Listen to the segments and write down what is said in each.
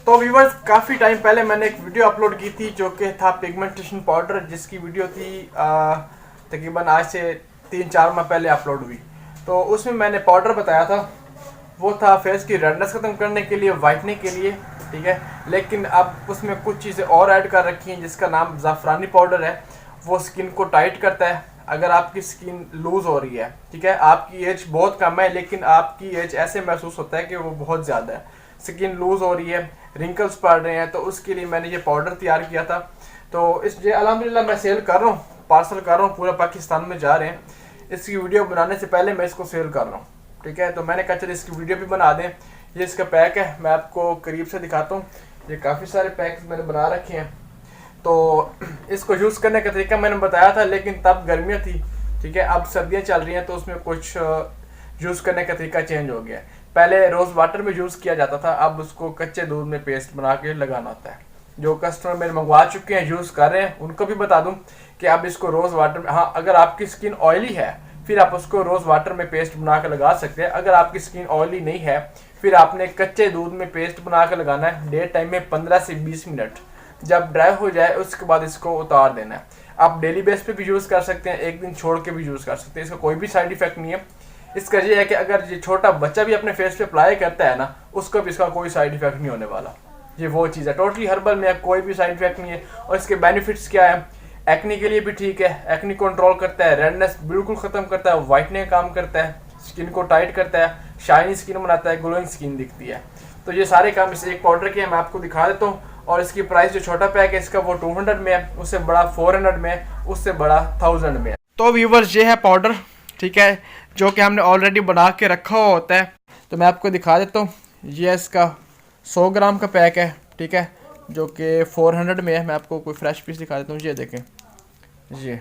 तो व्यूवर्स, काफ़ी टाइम पहले मैंने एक वीडियो अपलोड की थी जो कि था पिगमेंटेशन पाउडर, जिसकी वीडियो थी तकरीबन आज से 3-4 माह पहले अपलोड हुई। तो उसमें मैंने पाउडर बताया था, वो था फेस की रेडनेस ख़त्म करने के लिए, वाइटनिंग के लिए, ठीक है। लेकिन अब उसमें कुछ चीज़ें और ऐड कर रखी हैं जिसका नाम ज़ाफ़रानी पाउडर है। वो स्किन को टाइट करता है अगर आपकी स्किन लूज़ हो रही है, ठीक है। आपकी एज बहुत कम है लेकिन आपकी एज ऐसे महसूस होता है कि वो बहुत ज़्यादा है, स्किन लूज़ हो रही है, रिंकल्स पड़ रहे हैं, तो उसके लिए मैंने ये पाउडर तैयार किया था। तो इस ये अल्हम्दुलिल्लाह मैं सेल कर रहा हूँ, पार्सल कर रहा हूँ, पूरा पाकिस्तान में जा रहे हैं। इसकी वीडियो बनाने से पहले मैं इसको सेल कर रहा हूँ, ठीक है। तो मैंने कहा चलिए इसकी वीडियो भी बना दें। ये इसका पैक है, मैं आपको करीब से दिखाता हूँ। ये काफ़ी सारे पैक्स मैंने बना रखे हैं। तो इसको यूज़ करने का तरीका मैंने बताया था, लेकिन तब गर्मियाँ थी, ठीक है। अब सर्दियाँ चल रही हैं तो उसमें कुछ यूज़ करने का तरीका चेंज हो गया है। पहले रोज़ वाटर में यूज़ किया जाता था, अब उसको कच्चे दूध में पेस्ट बना के लगाना होता है। जो कस्टमर मेरे मंगवा चुके हैं, यूज़ कर रहे हैं, उनको भी बता दूं कि आप इसको रोज़ वाटर में, हाँ अगर आपकी स्किन ऑयली है फिर आप उसको रोज़ वाटर में पेस्ट बना के लगा सकते हैं। अगर आपकी स्किन ऑयली नहीं है फिर आपने कच्चे दूध में पेस्ट बना के लगाना है, डे टाइम में 15 से 20 मिनट। जब ड्राई हो जाए उसके बाद इसको उतार देना है। आप डेली बेस पे भी यूज़ कर सकते हैं, एक दिन छोड़ के भी यूज़ कर सकते हैं, इसका कोई भी साइड इफेक्ट नहीं है। इसका ये है कि अगर ये छोटा बच्चा भी अपने फेस पे अप्लाई करता है ना, उसको भी इसका कोई साइड इफेक्ट नहीं होने वाला। ये वो चीज़ है, टोटली हर्बल में कोई भी साइड इफेक्ट नहीं है। और इसके बेनिफिट्स क्या है, एक्नी के लिए भी ठीक है, एक्नी कंट्रोल करता है, रेडनेस बिल्कुल ख़त्म करता है, वाइटनिंग काम करता है, स्किन को टाइट करता है, शाइनी स्किन बनाता है, ग्लोइंग स्किन दिखती है। तो ये सारे काम इस एक पाउडर के मैं आपको दिखा देता हूँ। और इसकी प्राइस जो छोटा पैक है इसका वो 200 में है, उससे बड़ा 400 में है, उससे बड़ा 1000 में है। तो व्यूवर्स, ये है पाउडर, ठीक है, जो कि हमने ऑलरेडी बना के रखा हुआ होता है। तो मैं आपको दिखा देता हूँ। ये इसका 100 ग्राम का पैक है, ठीक है, जो कि 400 में है। मैं आपको कोई फ्रेश पीस दिखा देता हूँ। ये देखें, ये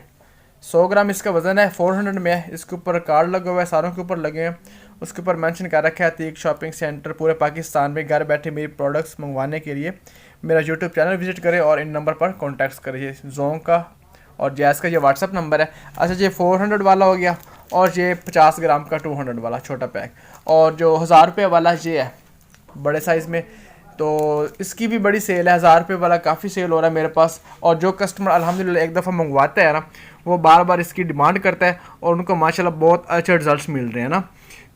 100 ग्राम इसका वज़न है, 400 में है। इसके ऊपर कार्ड लगा हुआ है, सारों के ऊपर लगे हैं। उसके ऊपर मेंशन कर रखा है तीक शॉपिंग सेंटर, पूरे पाकिस्तान में घर बैठे मेरी प्रोडक्ट्स मंगवाने के लिए मेरा यूट्यूब चैनल विजिट करें और इन नंबर पर कॉन्टैक्ट करें। ये जोंग का और जैज़ का ये व्हाट्सअप नंबर है। अच्छा, ये 400 वाला हो गया, और ये 50 ग्राम का 200 वाला छोटा पैक, और जो 1000 रुपये वाला ये है बड़े साइज़ में। तो इसकी भी बड़ी सेल है, 1000 रुपये वाला काफ़ी सेल हो रहा है मेरे पास। और जो कस्टमर अल्हम्दुलिल्लाह एक दफ़ा मंगवाता है ना, वो बार बार इसकी डिमांड करता है और उनको माशाल्लाह बहुत अच्छे रिजल्ट्स मिल रहे हैं ना।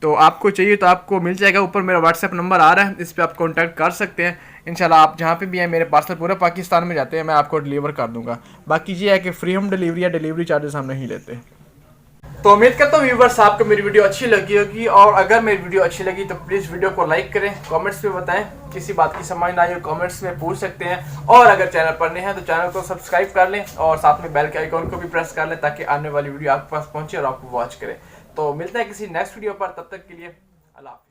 तो आपको चाहिए तो आपको मिल जाएगा, ऊपर मेरा व्हाट्सएप नंबर आ रहा है, इस पर आप कॉन्टैक्ट कर सकते हैं। इंशाल्लाह आप जहाँ पे भी हैं, मेरे पार्सल पूरे पाकिस्तान में जाते हैं, मैं आपको डिलीवर कर दूँगा। बाकी ये है कि फ्री होम डिलीवरी या डिलीवरी चार्जेस हम नहीं लेते। तो उम्मीद करता हूँ व्यूवर्स आपको मेरी वीडियो अच्छी लगी होगी, और अगर मेरी वीडियो अच्छी लगी तो प्लीज़ वीडियो को लाइक करें, कमेंट्स में बताएं किसी बात की समझ ना आई हो, कमेंट्स में पूछ सकते हैं। और अगर चैनल पर नए हैं तो चैनल को सब्सक्राइब कर लें और साथ में बेल के आइकॉन को भी प्रेस कर लें ताकि आने वाली वीडियो आपके पास पहुंचे और आपको वॉच करें। तो मिलते हैं किसी नेक्स्ट वीडियो पर, तब तक के लिए अल्लाह हाफ़िज़।